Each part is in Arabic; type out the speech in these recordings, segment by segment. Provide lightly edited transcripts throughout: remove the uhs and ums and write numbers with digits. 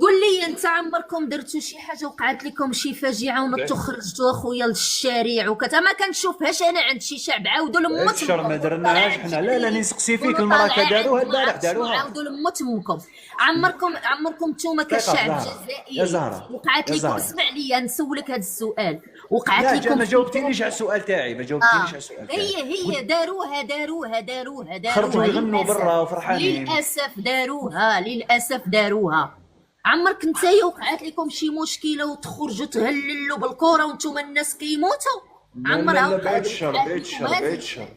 قول لي انت عمركم درتوا شي حاجه وقعت لكم شي فاجعه ونطوا خرجتوا اخويا للشارع وكذا؟ ما كنشوفهاش انا عند شي شعب. عاودوا بعيد لمو الشر ما تمكم درناهاش طالع حنا. لا لا، جبريل نسقسي فيك، قولوا المراكه طالع داروها عند ما البارح، عرفت شنو. داروها. عاودوا لمو تمكم. عمركم نتوما دقيقه كشعب زهره، يا جزائري زهره، وقعت يا لكم، زهره. اسمع لي نسولك هذا السؤال، وقعت لا لكم ما شي جاوبتينيش على السؤال تاعي، ما جاوبتينيش على السؤال تاعي. هي قلت خرجوا داروها يغنوا للاسف. برا وفرحانين. للاسف داروها، للاسف داروها. عمرك نتايا وقعت لكم شي مشكله وتخرجوا تهللوا بالكره وانتم الناس كيموتوا؟ لا لا عمرها لا، بعيد وقعت الشر، بعيد لكم الشر، بعيد هذه؟ الشر،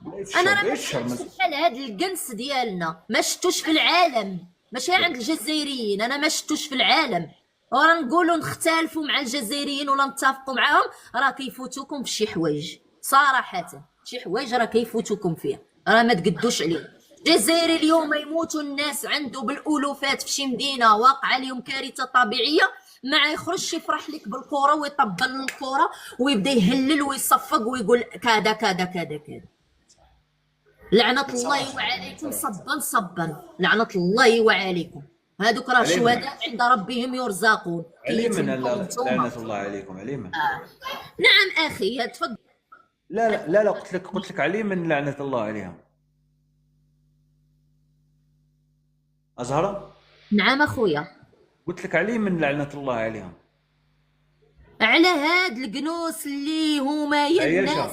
بعيد انا الشر، راه بعيد ما الشر. شفتش بحال هاد القنص ديالنا، ما شفتوش في العالم، ماشي عند الجزائريين، انا ما شفتوش في العالم. ورا نقولوا نختلفوا مع الجزائريين ولا نتفقوا معاهم، راه كيفوتوكم في شي حوايج صراحه، شي حوايج راه كيفوتوكم فيها، راه ما تقدوش عليه. الجزائري اليوم يموتوا الناس عنده بالالوفات في شي مدينه واقعه اليوم كارثه طبيعيه، ما يخرجش يفرح لك بالكره ويطبل الكره ويبدا يهلل ويصفق ويقول كذا كذا كذا كذا. لعنة الله وعليكم صبا صبا، لعنة الله وعليكم. هادوك راه عليهم، شهداء عند ربهم يرزقون عليهم كيتمكم نتوما. لعنة الله عليكم، عليهم. نعم اخي تفضل. لا لا لا لا، قلت لك عليهم لعنة الله عليهم. أزهرة، نعم اخويا. قلت لك عليهم لعنة الله عليهم. على هاد القنوس اللي هما يا الناس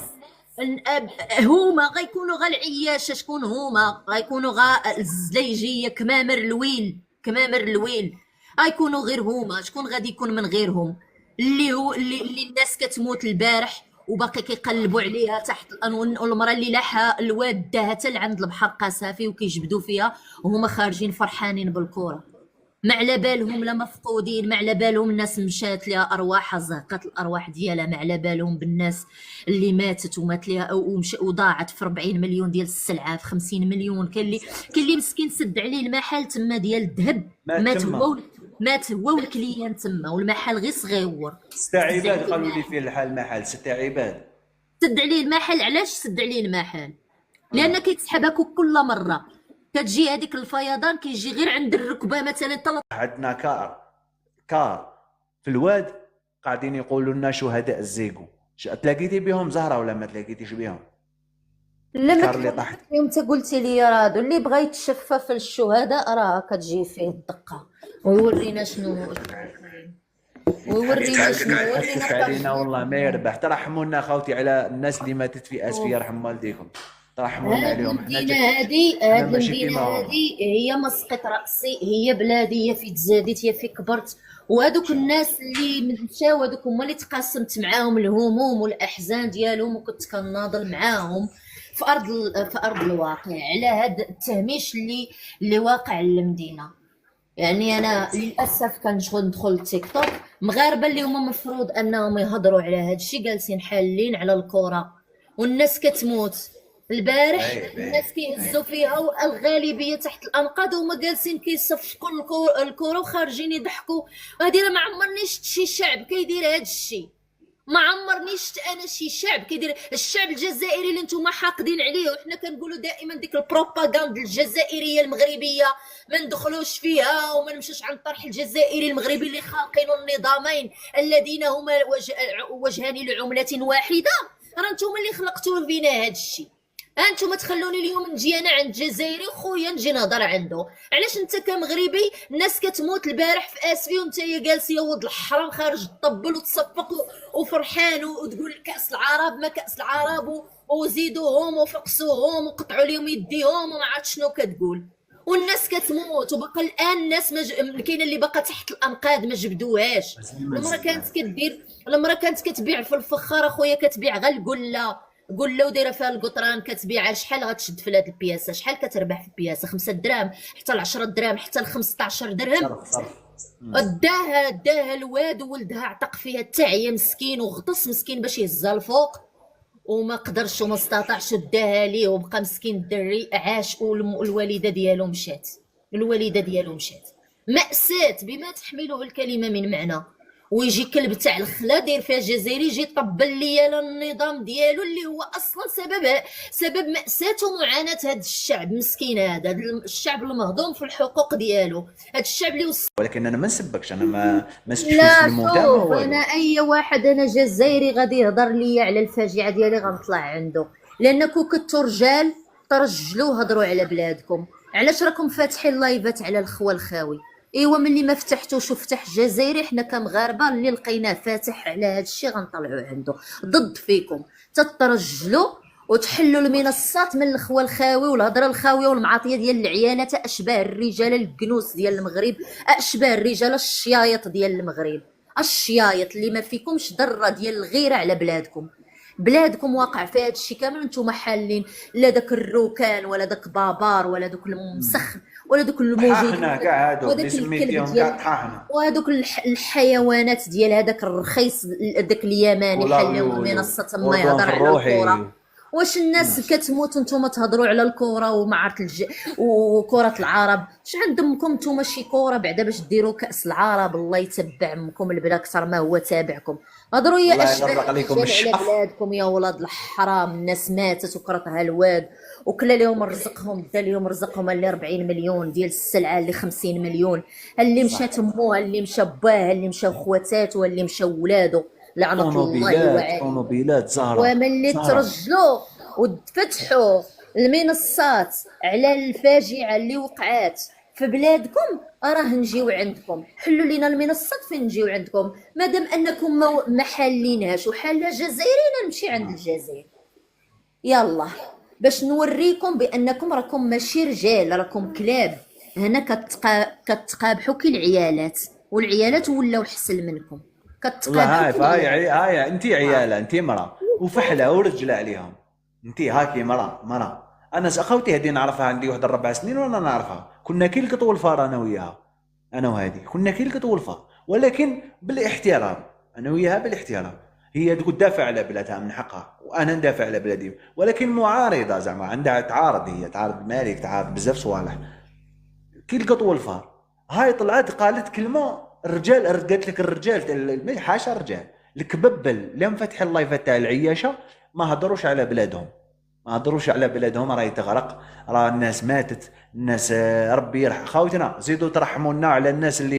عياشة. هما غيكونوا غا العياشه، شكون هما؟ غيكونوا غا الزليجيه كمامر الويل، كمامر الويل غيكونوا غير هما. شكون غادي يكون من غيرهم؟ اللي هو اللي الناس كتموت البارح وباقي كيقلبوا عليها تحت الانون، والمراه اللي لاحها الواد داها حتى لعند البحر قاسافي وكيجبدوا فيها وهما خارجين فرحانين بالكره. ما على بالهم لا مفقودين، ما على بالهم الناس مشات لها ارواحها، زهقت الارواح ديالها، ما على بالهم بالناس اللي ماتت ومات لها وضاعت في 40 مليون ديال السلعه، في 50 مليون. كاين اللي مسكين سد عليه المحل تما ديال الذهب، مات مات تما. هو، مات هو والكليان تما والمحل غير صغيور. 6 عباد قالوا لي فيه الحال محل 6 عباد. سد عليه المحل. علاش سد عليه المحل؟ لان كيتسحب هكا كل مره، كتجي هذيك الفيضان كيجي غير عند الركبه مثلا. عندنا كار في الواد قاعدين يقولوا لنا شهداء الزيكو. تلاقيتي بهم زهرة ولا ما تلاقيتيش بهم؟ لا ما الكار اللي طاحت. تلاقيتش فيهم. انت قلتي لي راه اللي بغى يتشفى في الشهداء راه كتجي فيه الدقه ويورينا شنو، ويورينا شنو، حسك علينا والله ما يربح. ترحمونا خوتي على الناس اللي ماتت في اسفيا، رحم والديكم، ترحمونا هاد عليهم. المدينه هادي، احنا هاد ماشي المدينه كيما هما. هادي هي مسقط راسي، هي بلادي، هي في تزاديت، هي في كبرت. وهذوك الناس اللي مشاو هذوك هما اللي تقاسمت معاهم الهموم والاحزان ديالهم وكنت كناضل معاهم في ارض الواقع على هذا التهميش اللي واقع للمدينه. يعني انا للاسف كنشغل ندخل التيك توك، مغاربه اللي هما مفروض انهم يهضروا على هذا الشيء جالسين حالين على الكره والناس كتموت. البارح عيب الناس كيهزوا فيها والغالبيه تحت الانقاض وهما جالسين كيصفقوا الكره وخارجين يضحكوا. هادي راه ما عمرني شفت شي شعب كيدير هذا الشيء، ما عمرني شفت انا شي شعب كيدير. الشعب الجزائري اللي نتوما حاقدين عليه، وحنا كنقولوا دائما ديك البروباغندا الجزائريه المغربيه ما ندخلوش فيها وما نمشيش عن طرح الجزائري المغربي اللي خالقين النظامين الذين هما وجهان لعمله واحده. راه نتوما اللي خلقتوا فينا هذا الشيء. انتم تخلوني اليوم نجي انا عند الجزائري خويا نجي نهضر عنده. علاش انت كمغربي الناس كتموت البارح في اسفي وانت جالس يا ولد الحرام خارج تطبل وتصفق وفرحان وتقول كاس العرب ما كاس العرب وزيدوهم وفقسوهم وقطعوا لهم يديهم وما عرفت شنو كتقول. والناس كتموت وبقى الان الناس كاينه اللي باقا تحت الانقاض ما جبدوهاش. المراه كانت كتبيع في الفخار اخويا، كتبيع غير قله ودايره فيها القطران، كتبيعها شحال غتشد في هاد البياسه؟ شحال كتربح في البياسه؟ 5 دراهم حتى ل 10 دراهم حتى ل 15 درهم. صرف. داها الواد وولدها عتق فيها حتى هي مسكين وغطس مسكين باش يهزها الفوق وما قدرش وما استطاعش داها ليه وبقى مسكين الدري عاش والوالده ديالو مشات. مأساة بما تحمله الكلمه من معنى. ويجي كلب تاع الخلا داير فيها جزائري يجي يطبل ليا النظام ديالو اللي هو اصلا سبب مأساة ومعاناة هذا الشعب مسكين، هذا الشعب المهضوم في الحقوق ديالو، هذا الشعب اللي ولكن انا ما نسبكش، انا ما زدتش في لا السلمون تاع ما شوف، والو. انا اي واحد انا جزائري غادي يهضر ليا على الفاجعه ديالي غنطلع عنده، لانكم كنتو رجال ترجلوا هضروا على بلادكم. علاش راكم فاتحين لايفات على الخوى الخاوي؟ ايوا ملي ما فتحتوش وفتح جزائري، حنا كمغاربه اللي لقيناه فاتح على هذا الشيء غنطلعوا عنده ضد فيكم. تترجلوا وتحلوا المنصات من الخوى الخاوي والهضره الخاويه والمعاطيه ديال العيالات، اشباه الرجال الكنوس ديال المغرب، اشباه الرجال الشيايط ديال المغرب، الشيايط اللي ما فيكمش ذره ديال الغيره على بلادكم. بلادكم واقع في هذا الشيء كامل انتم حالين، لا داك الروكان ولا داك بابار ولا دوك المسخ ولا دوك الموجود طحاحنا كاع هادو اللي وداك الكلب سميتيهم كاع ديال طحاحنا، وهذوك الحيوانات ديال هذاك الرخيص داك اليماني ولا حلهم ويولو المنصه تما وردون يهضر في على الروحي. الكره. واش الناس كتموت وانتم تهضروا على الكره وما عرفت وكره العرب؟ اش عندكم نتوما شي كره بعدا باش ديروا كاس العرب؟ الله يتبع امكم البلا اكثر ما هو تابعكم. هضروا يا الله اشباح يغرق عليكم الرجال على الشرف. بلادكم يا ولاد الحرام. الناس ماتت وكرتها الواد وكلا لهم رزقهم، دا لهم رزقهم اللي 40 مليون ديال السلعه، اللي 50 مليون، اللي مشات امه، اللي مشى باه، اللي مشى خواتاته، اللي مشى ولادو، لعنه الله وعليه. طونوبيلات زهره وملي ترجلوا وتفتحوا المنصات على الفاجعه اللي وقعات في بلادكم، راه نجيو عندكم. حلوا لينا المنصات فين نجيو عندكم، مادام انكم ما حالينهاش وحاله جزائريين نمشي عند الجزائر. يلا باش نوريكم بانكم راكم ماشي رجال، راكم كلاب. هنا كتقابحوا كي العيالات، والعيالات ولاو حسن منكم. والله عارف. كتقابحوا هاي انت عياله، انت مرا وفحله ورجله عليهم. انت هاكي مرا انا اخوتي هذه نعرفها، عندي واحد 4 سنين وانا نعرفها. كنا كي القط والفار انا وياها، انا وهذه كنا كي القط والفار، ولكن بالاحترام. انا وياها بالاحترام. هي تقول دافع على بلادها من حقها، وانا ندافع على بلادي، ولكن معارضه زعما عندها تعارض، هي تعارض الملك، تعارض بزاف صوالح. كي القط والفار هاي طلعت قالت كلمه، الرجال قالت لك الرجال حاشا الرجال الكببل لم فتح اللايفات تاع العياشه ما هضروش على بلادهم، ما هضروش على بلادهم، راهي تغرق، راه الناس ماتت، الناس ربي يرحم. خاوتنا زيدوا ترحمونا على الناس اللي